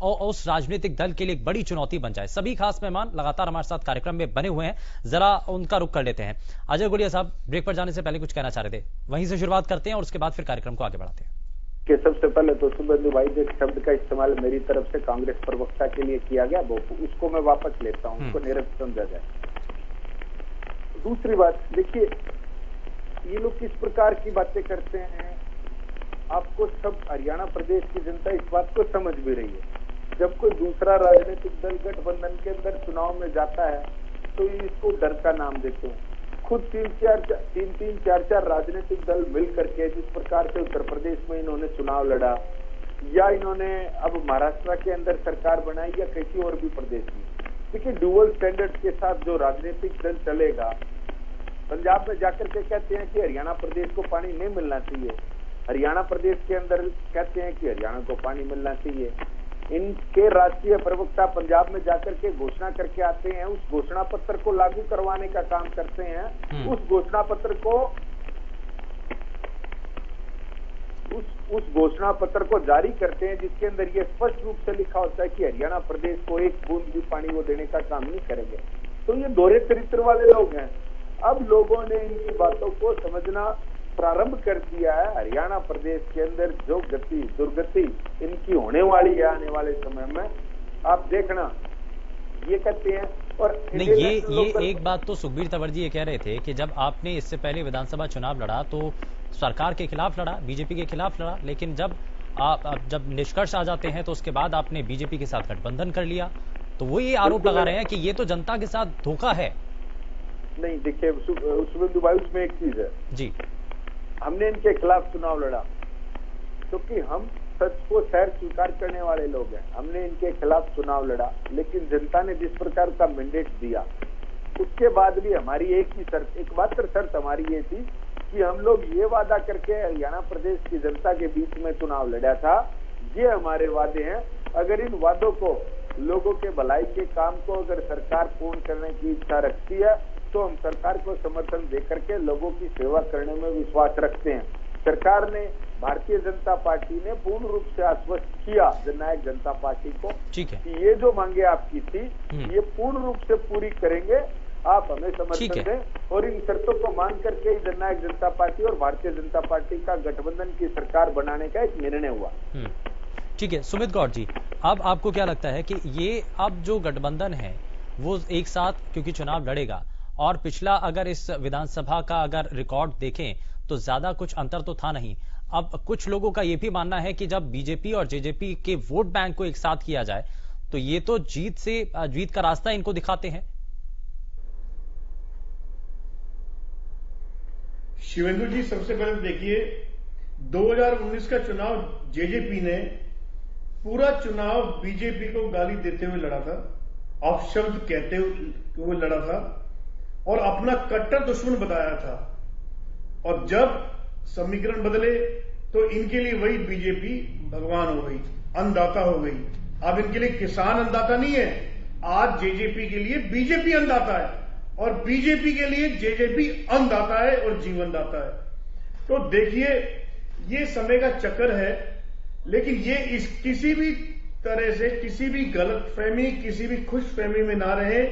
उस राजनीतिक दल के लिए एक बड़ी चुनौती बन जाए। सभी खास मेहमान लगातार हमारे साथ कार्यक्रम में बने हुए हैं, जरा उनका रुख कर लेते हैं। अजय गुलिया साहब, ब्रेक पर जाने से पहले कुछ कहना चाह रहे थे, वहीं से शुरुआत करते हैं और उसके बाद फिर कार्यक्रम को आगे बढ़ाते हैं। कि सबसे पहले तो शुभेंदु भाई, जो शब्द का इस्तेमाल मेरी तरफ से कांग्रेस प्रवक्ता के लिए किया गया, वो उसको मैं वापस लेता हूँ, उसको निरस्त समझा जाए। दूसरी बात देखिए, ये लोग किस प्रकार की बातें करते हैं, आपको सब हरियाणा प्रदेश की जनता इस बात को समझ भी रही है। जब कोई दूसरा राजनीतिक दल गठबंधन के अंदर चुनाव में जाता है तो इसको डर का नाम देते हैं। खुद तीन चार राजनीतिक दल मिल करके जिस प्रकार से उत्तर प्रदेश में इन्होंने चुनाव लड़ा, या इन्होंने अब महाराष्ट्र के अंदर सरकार बनाई, या किसी और भी प्रदेश में, देखिए डुअल स्टैंडर्ड के साथ जो राजनीतिक दल चलेगा, पंजाब में जाकर के कहते हैं कि हरियाणा प्रदेश को पानी नहीं मिलना चाहिए, हरियाणा प्रदेश के अंदर कहते हैं कि हरियाणा को पानी मिलना चाहिए। इनके राष्ट्रीय प्रवक्ता पंजाब में जाकर के घोषणा करके आते हैं, उस घोषणा पत्र को लागू करवाने का काम करते हैं। उस घोषणा पत्र को जारी करते हैं, जिसके अंदर ये स्पष्ट रूप से लिखा होता है कि हरियाणा प्रदेश को एक बूंद भी पानी वो देने का काम नहीं करेंगे। तो ये दोहरे चरित्र वाले लोग हैं। अब लोगों ने इनकी बातों को समझना प्रारंभ कर दिया है। हरियाणा प्रदेश के अंदर जो दुर्गति इनकी होने वाली है आने वाले समय में, आप देखना ये करते हैं। और नहीं, ये एक बात तो सुखबीर तंवर जी ये कह रहे थे कि जब आपने इससे पहले विधानसभा चुनाव लड़ा तो सरकार के खिलाफ लड़ा, बीजेपी के खिलाफ लड़ा, लेकिन जब निष्कर्ष आ जाते हैं तो उसके बाद आपने बीजेपी के साथ गठबंधन कर लिया, तो वो ये आरोप लगा रहे हैं कि ये तो जनता के साथ धोखा है। नहीं देखिए शुभेंदु भाई, उसमें एक चीज है जी, हमने इनके खिलाफ चुनाव लड़ा क्योंकि हम सच को सैर स्वीकार करने वाले लोग हैं। हमने इनके खिलाफ चुनाव लड़ा, लेकिन जनता ने जिस प्रकार का मैंडेट दिया उसके बाद भी हमारी एकमात्र शर्त हमारी ये थी कि हम लोग ये वादा करके हरियाणा प्रदेश की जनता के बीच में चुनाव लड़ा था, ये हमारे वादे हैं। अगर इन वादों को, लोगों के भलाई के काम को अगर सरकार पूर्ण करने की इच्छा रखती है तो हम सरकार को समर्थन देकर के लोगों की सेवा करने में विश्वास रखते हैं। सरकार ने, भारतीय जनता पार्टी ने पूर्ण रूप से आश्वस्त किया जननायक जनता पार्टी को कि ये जो मांगे आपकी थी ये पूर्ण रूप से पूरी करेंगे, आप हमें समर्थन दें। और इन शर्तों को मान करके जननायक जनता पार्टी और भारतीय जनता पार्टी का गठबंधन की सरकार बनाने का एक निर्णय हुआ। ठीक है सुमित गौड़ जी, अब आपको क्या लगता है कि ये अब जो गठबंधन है वो एक साथ क्योंकि चुनाव लड़ेगा, और पिछला अगर इस विधानसभा का अगर रिकॉर्ड देखें तो ज्यादा कुछ अंतर तो था नहीं। अब कुछ लोगों का यह भी मानना है कि जब बीजेपी और जेजेपी के वोट बैंक को एक साथ किया जाए तो ये तो जीत का रास्ता इनको दिखाते हैं। शिवेंदु जी, सबसे पहले देखिए 2019 का चुनाव जेजेपी ने पूरा चुनाव बीजेपी को गाली देते हुए लड़ा था, अपशब्द कहते हुए लड़ा था और अपना कट्टर दुश्मन बताया था। और जब समीकरण बदले तो इनके लिए वही बीजेपी भगवान हो गई, अन्नदाता हो गई। अब इनके लिए किसान अन्नदाता नहीं है, आज जेजेपी के लिए बीजेपी अन्नदाता है और बीजेपी के लिए जेजेपी अन्नदाता है और जीवनदाता है। तो देखिए ये समय का चक्कर है, लेकिन ये किसी भी तरह से किसी भी गलतफहमी, किसी भी खुशफहमी में ना रहे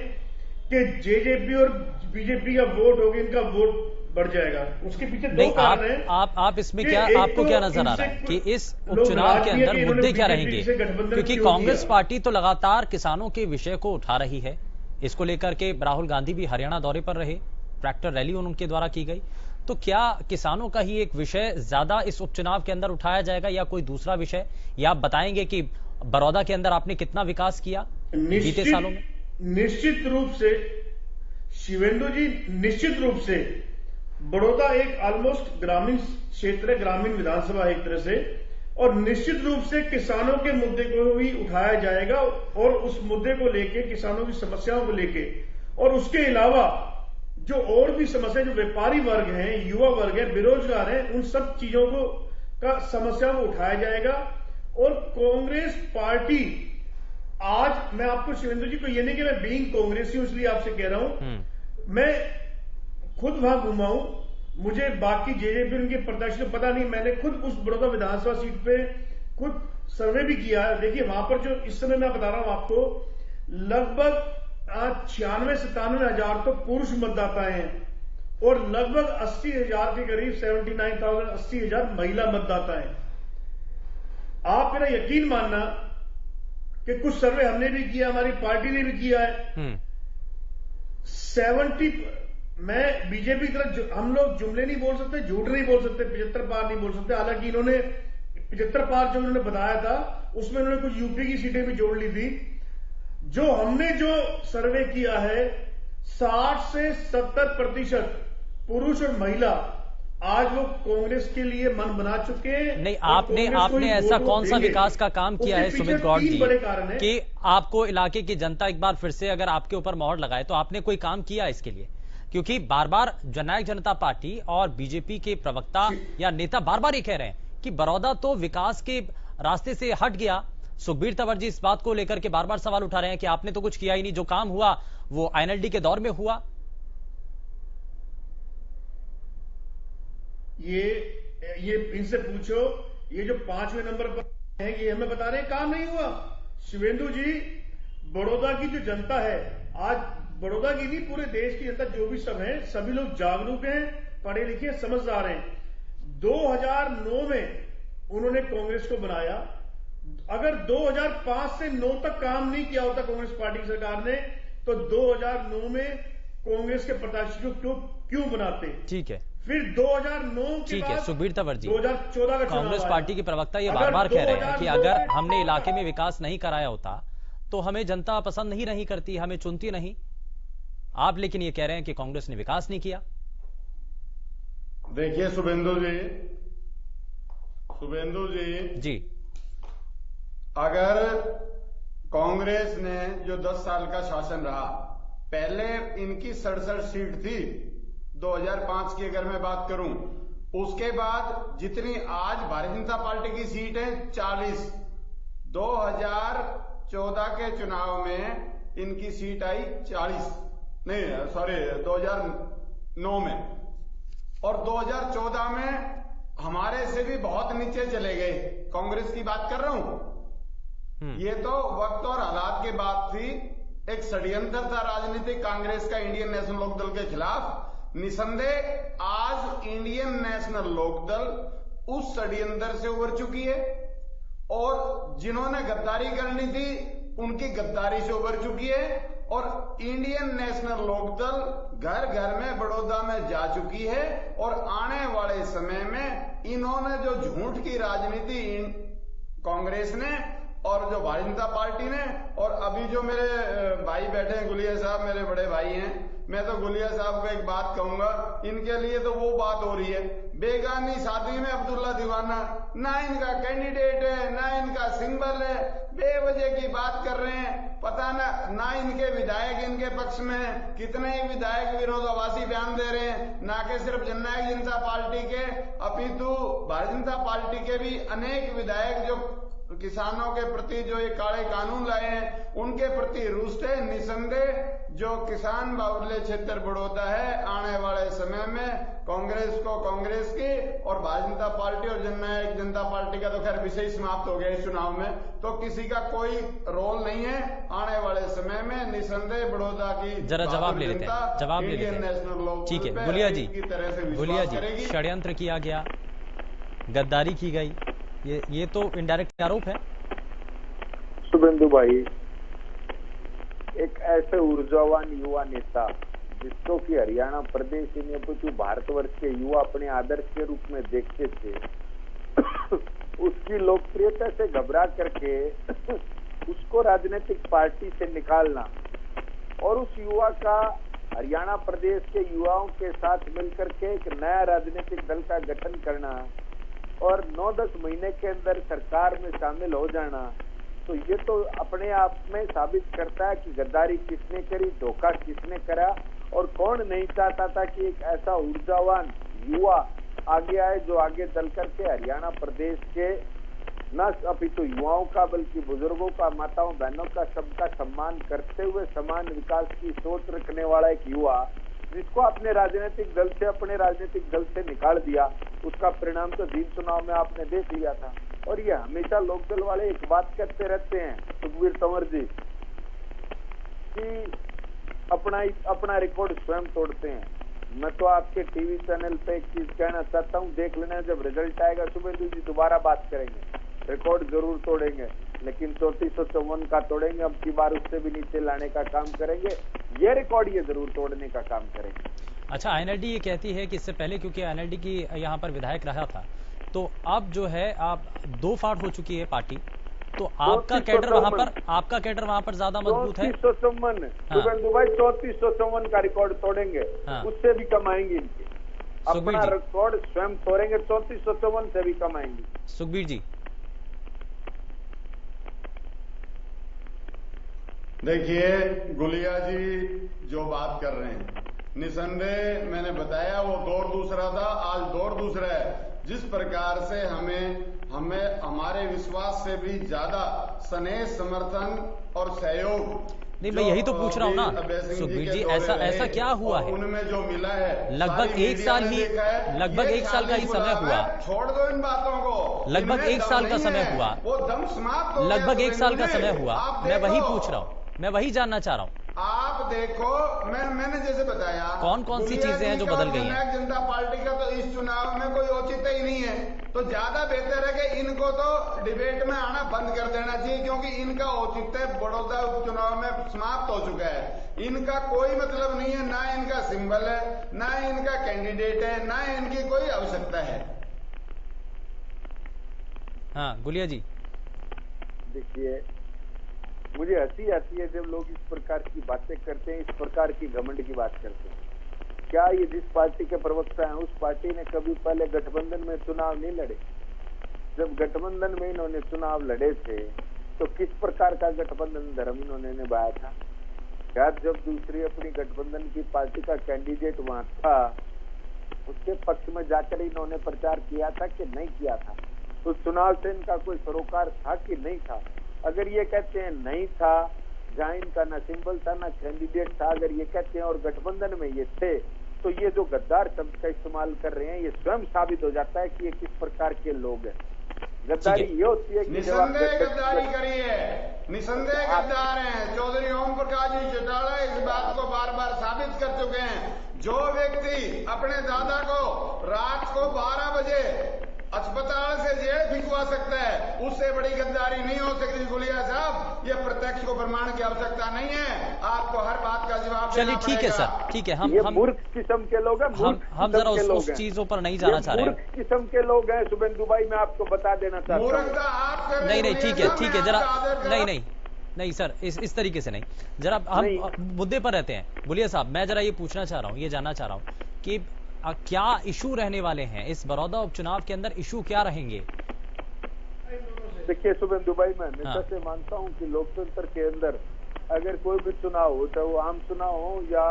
कि जेजेपी और बीजेपी का वोट होगा, इनका वोट बढ़ जाएगा। उसके पीछे दो कारण हैं। आप इसमें क्या, आपको क्या नजर आ रहा है कि इस उपचुनाव के अंदर मुद्दे क्या रहेंगे? क्योंकि कांग्रेस पार्टी तो लगातार किसानों के विषय को उठा रही है, इसको लेकर के राहुल गांधी भी हरियाणा दौरे पर रहे, ट्रैक्टर रैली उनके द्वारा की गई। तो क्या किसानों का ही एक विषय ज्यादा इस उपचुनाव के अंदर उठाया जाएगा या कोई दूसरा विषय? या आप बताएंगे कि बड़ौदा के अंदर आपने कितना विकास किया बीते सालों में? निश्चित रूप से शिवेंदु जी, निश्चित रूप से बड़ौदा एक ऑलमोस्ट ग्रामीण क्षेत्र है, ग्रामीण विधानसभा एक तरह से, और निश्चित रूप से किसानों के मुद्दे को भी उठाया जाएगा और उस मुद्दे को लेके, किसानों की समस्याओं को लेके, और उसके अलावा जो और भी समस्या, जो व्यापारी वर्ग हैं, युवा वर्ग है, बेरोजगार हैं, उन सब चीजों का समस्याओं को उठाया जाएगा। और कांग्रेस पार्टी आज, मैं आपको शिवेंद्र जी को ये नहीं कि मैं बीइंग कांग्रेसी हूं इसलिए आपसे कह रहा हूं, मैं खुद वहां घूमा हूं, मुझे बाकी जेजेपी उनके प्रत्याशी को पता नहीं, मैंने खुद उस बड़ौदा विधानसभा सीट पे खुद सर्वे भी किया है। देखिए वहां पर जो इस समय मैं बता रहा हूं आपको, लगभग 96-97 हजार तो पुरुष मतदाता हैं और लगभग 80,000 के करीब 79,000 80,000 महिला मतदाता हैं। आप मेरा यकीन मानना कि कुछ सर्वे हमने भी किया, हमारी पार्टी ने भी किया है, 70, मैं बीजेपी की तरफ, हम लोग जुमले नहीं बोल सकते, झूठ नहीं बोल सकते, 75 पार नहीं बोल सकते। हालांकि इन्होंने 75 पार जो उन्होंने बताया था उसमें उन्होंने कुछ यूपी की सीटें भी जोड़ ली थी। जो हमने जो सर्वे किया है 60 से 70% पुरुष और महिला आज वो कांग्रेस के लिए मन बना चुके हैं। नहीं, आपने ऐसा कौन सा विकास का काम किया है सुमित गौड़ जी कि आपको इलाके की जनता एक बार फिर से अगर आपके ऊपर मोहर लगाए, तो आपने कोई काम किया इसके लिए? क्योंकि बार बार जननायक जनता पार्टी और बीजेपी के प्रवक्ता या नेता बार बार ये कह रहे हैं कि बड़ौदा तो विकास के रास्ते से हट गया। सुखबीर तंवर जी इस बात को लेकर के बार बार सवाल उठा रहे हैं कि आपने तो कुछ किया ही नहीं, जो काम हुआ वो आईएनएलडी के दौर में हुआ। ये इनसे पूछो, ये जो 5वें नंबर पर है ये हमें बता रहे हैं काम नहीं हुआ। शिवेंदु जी, बड़ौदा की जो जनता है, आज बड़ौदा की नहीं पूरे देश की जनता, जो भी सब है, सभी लोग जागरूक हैं, पढ़े लिखे, समझदार हैं। 2009 में उन्होंने कांग्रेस को बनाया, अगर 2005 से 9 तक काम नहीं किया होता कांग्रेस पार्टी की सरकार ने, तो 2009 में कांग्रेस के प्रत्याशी को क्यों बनाते? ठीक है, फिर 2009 के ठीक है बाद सुखबीर तंवर जी, 2014 का कांग्रेस चुनाव पार्टी के प्रवक्ता ये अगर बार बार कह रहे हैं कि 2009 अगर हमने इलाके में विकास नहीं कराया होता तो हमें जनता पसंद नहीं करती, हमें चुनती नहीं। आप लेकिन ये कह रहे हैं कि कांग्रेस ने विकास नहीं किया। देखिए शुभेंदु जी, अगर कांग्रेस ने जो 10 साल का शासन रहा, पहले इनकी 67 सीट थी 2005 की अगर मैं बात करूं, उसके बाद जितनी आज भारतीय जनता पार्टी की सीट है 40, 2014 के चुनाव में इनकी सीट आई 2009 में, और 2014 में हमारे से भी बहुत नीचे चले गए। कांग्रेस की बात कर रहा हूं, ये तो वक्त और हालात की बात थी। एक षड्यंत्र था राजनीतिक कांग्रेस का इंडियन नेशनल लोकदल के खिलाफ। निसंदेह आज इंडियन नेशनल लोकदल उस षड्यंत्र से उबर चुकी है, और जिन्होंने गद्दारी करनी थी उनकी गद्दारी से उबर चुकी है, और इंडियन नेशनल लोकदल घर घर में बड़ौदा में जा चुकी है। और आने वाले समय में इन्होंने जो झूठ की राजनीति कांग्रेस ने और जो भारतीय जनता पार्टी ने, और अभी जो मेरे भाई बैठे हैं गुलिया साहब, मेरे बड़े भाई हैं, मैं तो गुलिया साहब को एक बात कहूंगा, इनके लिए तो वो बात हो रही है बेगानी शादी में अब्दुल्ला दीवाना, ना इनका कैंडिडेट है ना इनका सिंबल है, बेवजह की बात कर रहे हैं। पता ना इनके विधायक इनके पक्ष में है, कितने ही विधायक विरोधाभासी बयान दे रहे हैं, ना कि सिर्फ जननायक जनता पार्टी के अपितु भारतीय जनता पार्टी के भी अनेक विधायक जो किसानों के प्रति जो ये काले कानून लाए हैं उनके प्रति रुष्ट है। निसंदेह जो किसान बाहुल्य क्षेत्र बड़ौदा है, आने वाले समय में कांग्रेस की और भारतीय जनता पार्टी और जननायक जनता पार्टी का तो खैर विषय समाप्त हो गया इस चुनाव में, तो किसी का कोई रोल नहीं है। आने वाले समय में निसंदेह बड़ौदा की जरा जवाब ले लेते हैं, ठीक है गुलिया जी, षड्यंत्र किया गया, गद्दारी की गई, ये तो इनडायरेक्ट आरोप है। शुभेंदु भाई, एक ऐसे ऊर्जावान युवा नेता जिसको कि हरियाणा प्रदेश में तो भारतवर्ष के युवा अपने आदर्श के रूप में देखते थे, उसकी लोकप्रियता से घबरा करके उसको राजनीतिक पार्टी से निकालना और उस युवा का हरियाणा प्रदेश के युवाओं के साथ मिलकर के एक नया राजनीतिक दल का गठन करना और 9-10 महीने के अंदर सरकार में शामिल हो जाना, तो ये तो अपने आप में साबित करता है कि गद्दारी किसने करी, धोखा किसने करा, और कौन नहीं चाहता था कि एक ऐसा ऊर्जावान युवा आगे आए जो आगे चल करके हरियाणा प्रदेश के न अपितु युवाओं का बल्कि बुजुर्गों का, माताओं बहनों का, सबका सम्मान करते हुए समान विकास की सोच रखने वाला एक युवा जिसको अपने राजनीतिक दल से निकाल दिया। उसका परिणाम तो जींद चुनाव में आपने देख लिया था। और ये हमेशा लोकदल वाले एक बात कहते रहते हैं सुखबीर तंवर जी कि अपना रिकॉर्ड स्वयं तोड़ते हैं। मैं तो आपके टीवी चैनल पे एक चीज कहना चाहता हूँ, देख लेना जब रिजल्ट आएगा शुभेंदु जी दोबारा बात करेंगे, रिकॉर्ड जरूर तोड़ेंगे, लेकिन 3454 का तोड़ेंगे, अब की बार उससे भी नीचे लाने का काम करेंगे, ये रिकॉर्ड ये जरूर तोड़ने का काम करेंगे। अच्छा, आईएनएलडी ये कहती है कि इससे पहले क्योंकि आईएनएलडी की यहाँ पर विधायक रहा था, तो अब जो है आप 2 फाड़ हो चुकी है पार्टी, तो आपका कैडर वहाँ पर ज्यादा मजबूत है। 3454 शुभेंदु भाई 3454 का रिकॉर्ड तोड़ेंगे, उससे भी कमाएंगे इनके, अपना रिकॉर्ड स्वयं तोड़ेंगे, 3454 से भी कमाएंगे। सुखबीर जी, देखिए गुलिया जी जो बात कर रहे हैं, निसंदेह मैंने बताया वो दौर दूसरा था, आज दौर दूसरा है। जिस प्रकार से हमें हमारे विश्वास से भी ज्यादा स्नेह, समर्थन और सहयोग, नहीं मैं यही तो पूछ रहा हूँ ना सुखबीर जी, ऐसा क्या हुआ है? उनमें जो मिला है लगभग 1 साल का ही समय हुआ। छोड़ दो इन बातों को, लगभग 1 साल का समय हुआ, वो दम समाप्त हो, लगभग 1 साल का समय हुआ। मैं वही पूछ रहा हूँ, मैं वही जानना चाह रहा हूँ। आप आप देखो, मैंने जैसे बताया कौन कौन सी चीजें हैं जो बदल गई हैं? जननायक जनता पार्टी का तो इस चुनाव में कोई औचित्य ही नहीं है, तो ज्यादा बेहतर है कि इनको तो डिबेट में आना बंद कर देना चाहिए, क्योंकि इनका औचित्य बड़ौदा उपचुनाव में समाप्त हो चुका है। इनका कोई मतलब नहीं है, ना इनका सिंबल है, ना इनका कैंडिडेट है, ना इनकी कोई आवश्यकता है। हाँ गुलिया जी। देखिए, मुझे हंसी आती है जब लोग इस प्रकार की बातें करते हैं, इस प्रकार की घमंड की बात करते हैं। क्या ये जिस पार्टी के प्रवक्ता हैं उस पार्टी ने कभी पहले गठबंधन में चुनाव नहीं लड़े? जब गठबंधन में इन्होंने चुनाव लड़े थे तो किस प्रकार का गठबंधन धर्म इन्होंने निभाया था? क्या जब दूसरी अपनी गठबंधन की पार्टी का कैंडिडेट वहां था उसके पक्ष में जाकर इन्होंने प्रचार किया था कि नहीं किया था? तो चुनाव से इनका कोई सरोकार था कि नहीं था? अगर ये कहते हैं नहीं था, जहां इनका न सिंबल था न कैंडिडेट था, अगर ये कहते हैं और गठबंधन में ये थे, तो ये जो गद्दार शब्द का इस्तेमाल कर रहे हैं ये स्वयं साबित हो जाता है कि ये किस प्रकार के लोग हैं। गद्दारी ये होती है कि निसंदेह गद्दारी करी है, निसंदेह गद्दार हैं। चौधरी ओम प्रकाश जी चौटाला इस बात को बार बार साबित कर चुके हैं। जो व्यक्ति अपने दादा को रात को 12 बजे अस्पताल से जेल भिजवा सकता है, उससे बड़ी गद्दारी नहीं हो सकती। गुलिया साहब, ये प्रत्यक्ष को प्रमाण की आवश्यकता नहीं है, आपको हर बात का जवाब चलिए ठीक है सर, ठीक है। हम मूर्ख किस्म के लोग हैं, हम जरा उस चीजों पर नहीं जाना चाह रहे हैं। मूर्ख किस्म के लोग हैं शुभेंदु भाई, मैं आपको बता देना चाहता हूँ। नहीं ठीक है जरा नहीं सर, इस तरीके से नहीं, जरा हम मुद्दे पर रहते हैं। गुलिया साहब, मैं जरा ये पूछना चाह रहा हूँ, ये जानना चाह रहा हूँ कि क्या इशू रहने वाले हैं इस बड़ौदा उपचुनाव के अंदर? इशू क्या रहेंगे? देखिए शुभेंदु भाई, मैं हमेशा से मानता हूं कि लोकतंत्र के अंदर अगर कोई भी चुनाव हो, चाहे वो आम चुनाव हो या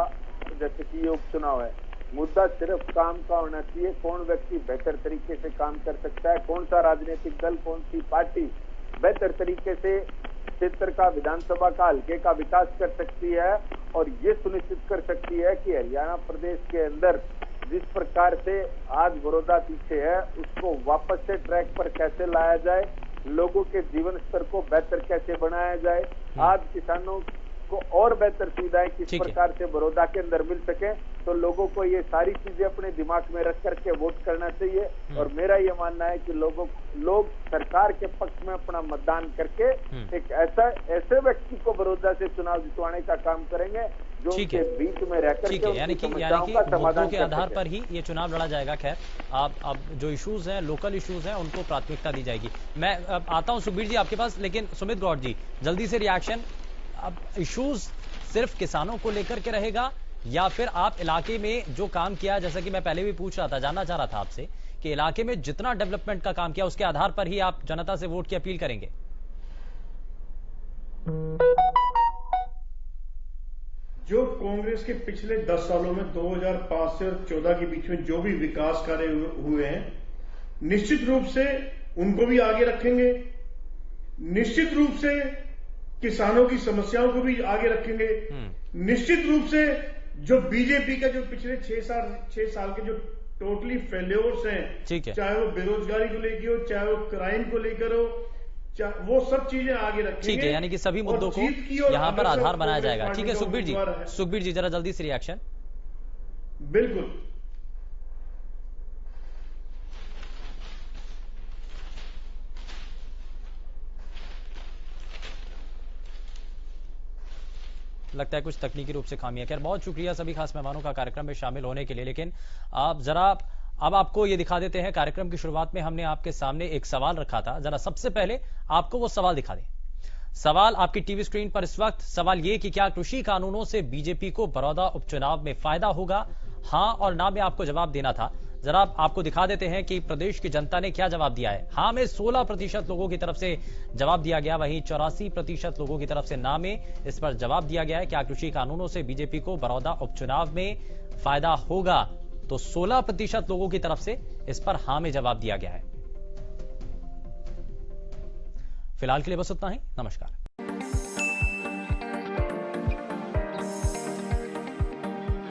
जैसे कि ये उपचुनाव है, मुद्दा सिर्फ काम का होना चाहिए। कौन व्यक्ति बेहतर तरीके से काम कर सकता है, कौन सा राजनीतिक दल, कौन सी पार्टी बेहतर तरीके से क्षेत्र का, विधानसभा का, हल्के का विकास कर सकती है और ये सुनिश्चित कर सकती है कि हरियाणा प्रदेश के अंदर जिस प्रकार से आज बड़ौदा पीछे है उसको वापस से ट्रैक पर कैसे लाया जाए, लोगों के जीवन स्तर को बेहतर कैसे बनाया जाए, आज किसानों को और बेहतर सुविधाएं किस प्रकार से बड़ौदा के अंदर मिल सके, तो लोगों को ये सारी चीजें अपने दिमाग में रख करके वोट करना चाहिए। और मेरा ये मानना है कि लोग सरकार के पक्ष में अपना मतदान करके एक ऐसे व्यक्ति को बड़ौदा से चुनाव जितवाने का काम करेंगे जो उनके बीच में रहकर के यानी कि मुद्दों के आधार पर ही ये चुनाव लड़ा जाएगा। खैर, अब जो इश्यूज हैं, लोकल इश्यूज हैं, उनको प्राथमिकता दी जाएगी। मैं आता हूं सुखबीर जी आपके पास, लेकिन सुमित गौड़ जी जल्दी से रिएक्शन। अब इश्यूज सिर्फ किसानों को लेकर के रहेगा या फिर आप इलाके में जो काम किया, जैसा कि मैं पहले भी पूछ रहा था, जानना चाह रहा था आपसे कि इलाके में जितना डेवलपमेंट का काम किया उसके आधार पर ही आप जनता से वोट की अपील करेंगे? जो कांग्रेस के पिछले 10 सालों में 2005 से 14 के बीच में जो भी विकास कार्य हुए हैं, निश्चित रूप से उनको भी आगे रखेंगे। निश्चित रूप से किसानों की समस्याओं को भी आगे रखेंगे। निश्चित रूप से जो बीजेपी का जो पिछले 6 साल के जो टोटली फेल्योर्स हैं, चाहे वो बेरोजगारी को लेकर हो, चाहे वो क्राइम को लेकर हो, वो सब चीजें आगे रखेंगे। ठीक है, यानी कि सभी मुद्दों को यहाँ पर आधार बनाया जाएगा। ठीक है सुखबीर जी जरा जल्दी से रिएक्शन। बिल्कुल, लगता है कुछ तकनीकी रूप से खामियां। खैर, बहुत शुक्रिया सभी खास मेहमानों का कार्यक्रम में शामिल होने के लिए। लेकिन आप जरा अब आपको ये दिखा देते हैं, कार्यक्रम की शुरुआत में हमने आपके सामने एक सवाल रखा था, जरा सबसे पहले आपको वो सवाल दिखा दें। सवाल आपकी टीवी स्क्रीन पर इस वक्त, सवाल ये कि क्या कृषि कानूनों से बीजेपी को बड़ौदा उपचुनाव में फायदा होगा? हां और ना में आपको जवाब देना था। जरा आपको दिखा देते हैं कि प्रदेश की जनता ने क्या जवाब दिया है। हां में 16% लोगों की तरफ से जवाब दिया गया, वहीं 84% लोगों की तरफ से ना में इस पर जवाब दिया गया है। क्या कृषि कानूनों से बीजेपी को बड़ौदा उपचुनाव में फायदा होगा? तो 16% लोगों की तरफ से इस पर हां में जवाब दिया गया है। फिलहाल के लिए बस उतना ही। नमस्कार।